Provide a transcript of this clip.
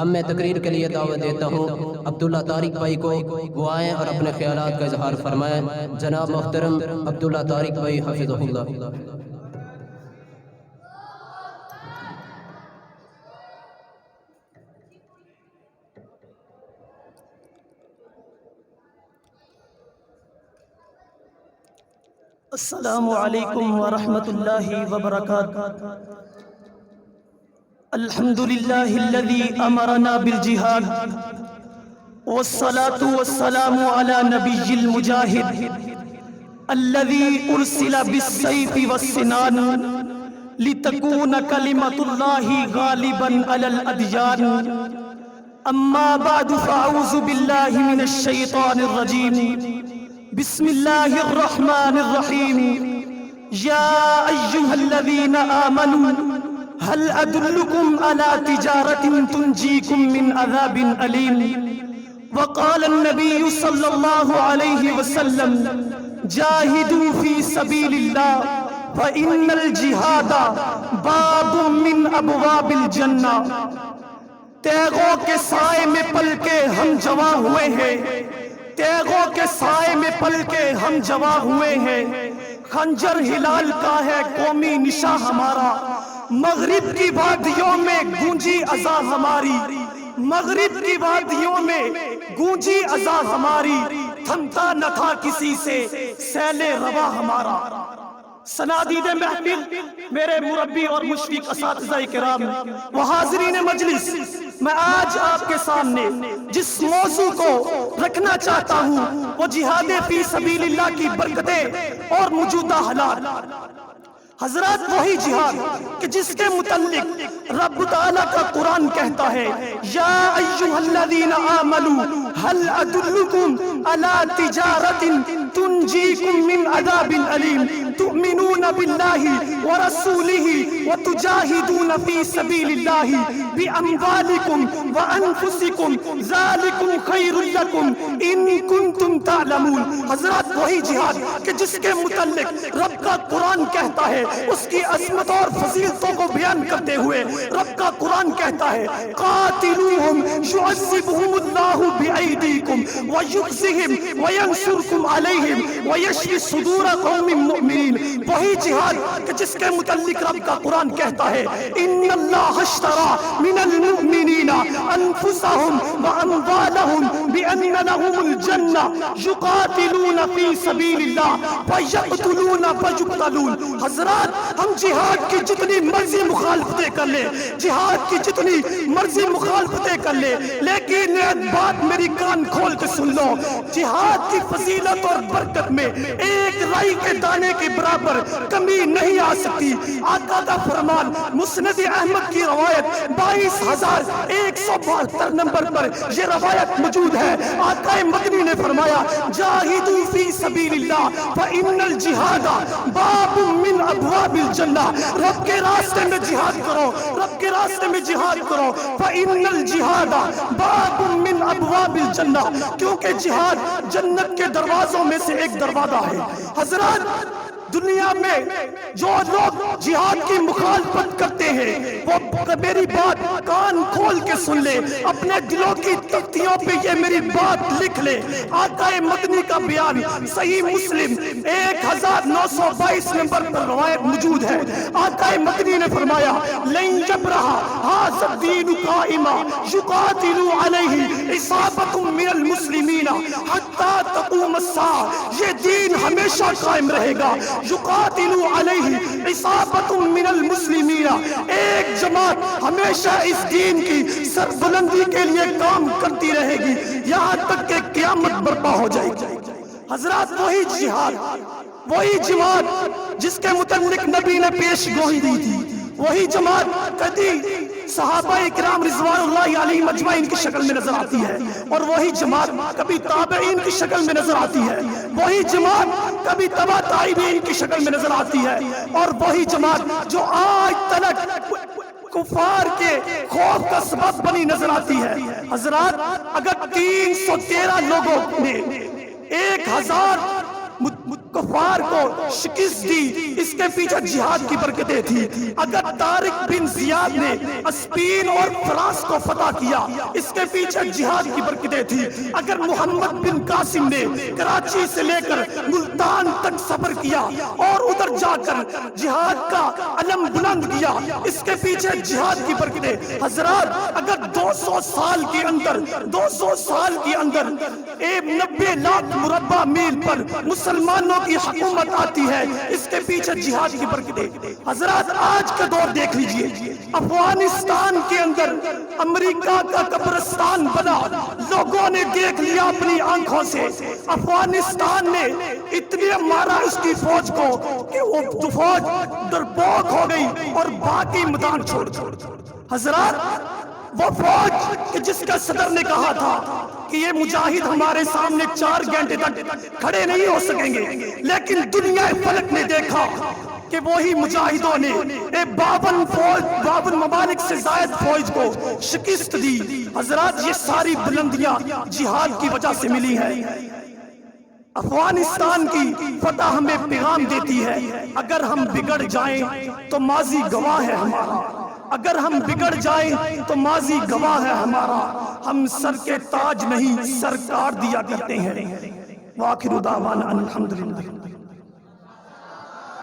اب میں تقریر کے لیے دعوت دیتا ہوں عبداللہ طارق بھائی کو، وہ آئیں اور اپنے خیالات کا اظہار فرمائیں۔ جناب محترم عبداللہ طارق بھائی حفظہ اللہ۔ السلام علیکم ورحمۃ اللہ وبرکاتہ۔ الحمد للہ الذی امرنا بالجہاد والصلاة والسلام علی نبی المجاہد الذی ارسل بالسیف والسنان لتکون کلمۃ اللہ غالبا علی الادیان۔ اما بعد فاعوذ باللہ من الشیطان الرجیم۔ بسم اللہ الرحمن الرحیم۔ یا ایہا الذین آمنوا هل ادلکم علی تجارۃ تنجیکم من عذاب علیم۔ وقال النبی صلی اللہ علیہ وسلم جاہدوا فی سبیل اللہ فإن الجہاد باب من ابواب الجنہ۔ تیغوں کے سائے میں پل کے ہم جواں ہوئے ہیں، تیغوں کے سائے میں پل کے ہم جواں ہوئے ہیں۔ خنجر ہلال کا ہے قومی نشاں ہمارا، مغرب کی وادیوں میں گونجی اذان ہماری، مغرب کی وادیوں میں گونجی اذان ہماری، تھمتا نہ تھا کسی سے سیل روا ہمارا۔ سنادید محفل، میرے مربی اور مشفق اساتذہ کرام و حاضرین مجلس، میں آج آپ کے سامنے جس موضوع کو رکھنا چاہتا ہوں وہ جہاد فی سبیل اللہ کی برکتیں اور موجودہ حالات۔ حضرات، وہی جہاد کہ جس کے متعلق رب تعالیٰ کا قرآن کہتا ہے یا ایہا الذین آمنوا هل ادلکم علی تجارۃ تنجیکم من عذاب علیم تؤمنون باللہ ورسولہ وتجاہدون فی سبیل اللہ باموالکم وانفسکم ذالکم خیر لکم ان کنتم تعلمون۔ حضرات، وہی جہاد کہ جس کے متعلق رب کا قرآن کہتا ہے، اس کی عظمت اور فضیلتوں کو بیان کرتے ہوئے رب کا قرآن کہتا ہے قاتلوہم یعذبہم اللہ بأیدیکم ویخزہم وینصرکم علیہم ویشفی صدور قوم مؤمنین۔ وہی جہاد کہ جس کے متعلق رب کا قرآن کہتا ہے ان اللہ اشتری من المؤمنین انفسہم واموالہم بان لہم الجنہ یقاتلون فی سبیل اللہ فیقتلون فیقتلون۔ حضرات، ہم جہاد کی جتنی مرضی مخالفتیں کر لیں، جہاد کی جتنی مرضی مخالفتیں کر لیں، لیکن ایک بات میری کان کھول کے سن لو، جہاد کی فضیلت اور برکت میں ایک رائی کے دانے کے برابر کمی نہیں آ سکتی۔ آقا کا فرمان مسند احمد کی روایت 22,172 نمبر پر یہ روایت موجود ہے۔ آقا مدنی نے فرمایا جاہدوا فی سبیل اللہ فإن الجہاد باب من ابواب الجنہ۔ رب کے راستے میں جہاد کرو، رب کے راستے میں جہاد کرو۔ فإن الجہاد باب من ابواب الجنہ، کیونکہ جہاد جنت کے دروازوں میں سے ایک دروازہ ہے۔ حضرات، دنیا میں جو لوگ جہاد کی مخالفت کرتے ہیں وہ میری بات کان کھول کے سن لے، اپنے دلوں کی تختیوں پہ یہ میری بات لکھ لے۔ آقا مدنی کا بیان صحیح مسلم 1922 نمبر پر روایت موجود ہے۔ آقا مدنی نے فرمایا لن یبرح ھذا الدین قائما یقاتل علیہ عصابۃ من المسلمین حتی تقوم الساعہ۔ یہ دین ہمیشہ قائم رہے گا۔ یقاتل علیہ عصابۃ من المسلمین، ایک جماعت ہمیشہ اس دین کی سربلندی کے لیے کام کرتی رہے گی یہاں تک کہ قیامت برپا ہو جائے گی۔ حضرات، وہی جہاد، وہی جماعت جس کے متعلق نبی نے پیش گوئی دی تھی، وہی جماعت کبھی صحابہ اکرام رضوان اللہ علیہم اجمعین کی شکل میں نظر آتی ہے، اور وہی جماعت کبھی تابعین کی شکل میں نظر آتی ہے، وہی جماعت کبھی تبع تابعین کی شکل میں نظر آتی ہے، اور وہی جماعت جو آج تلک کفار کے خوف کا سبب بنی نظر آتی ہے۔ حضرات، اگر 313 لوگوں نے 1000 کفار کو شکست دی، اس کے پیچھے جہاد کی برکتیں تھی۔ اگر طارق بن زیاد نے اسپین اور فرانس کو فتح کیا، اس کے پیچھے جہاد کی برکتیں تھی۔ اگر محمد بن قاسم نے کراچی سے لے کر ملتان تک سفر کیا اور ادھر جا کر جہاد کا علم بلند کیا، اس کے پیچھے جہاد کی برکتیں۔ حضرات اگر 200 سال کے اندر 90 لاکھ مربع میل پر مسلمانوں کی حکومت آتی ہے، اس کے پیچھے جہاد کی برکتیں۔ حضرات آج کا دور دیکھ لیجئے، افغانستان کے اندر امریکہ کا قبرستان بنا، لوگوں نے دیکھ لیا اپنی آنکھوں سے۔ افغانستان نے اتنے مارا اس کی فوج کو کہ وہ فوج ڈرپوک ہو گئی اور باقی میدان چھوڑ۔ حضرات وہ فوج کہ جس کا صدر نے کہا تھا کہ یہ مجاہد ہمارے سامنے 4 گھنٹے تک کھڑے نہیں ہو سکیں گے، لیکن دنیا فلک نے دیکھا کہ وہی مجاہدوں نے 52 ممالک سے زائد فوج کو شکست دی۔ حضرات یہ ساری بلندیاں جہاد کی وجہ سے ملی ہیں۔ افغانستان کی فتح ہمیں پیغام دیتی ہے، اگر ہم بگڑ جائیں تو ماضی گواہ ہے ہمارا، اگر ہم بگڑ جائیں تو ماضی گواہ ہے ہمارا، ہم سر کے تاج نہیں سرکار دیا کرتے ہیں۔ وآخر دعوانا الحمدللہ۔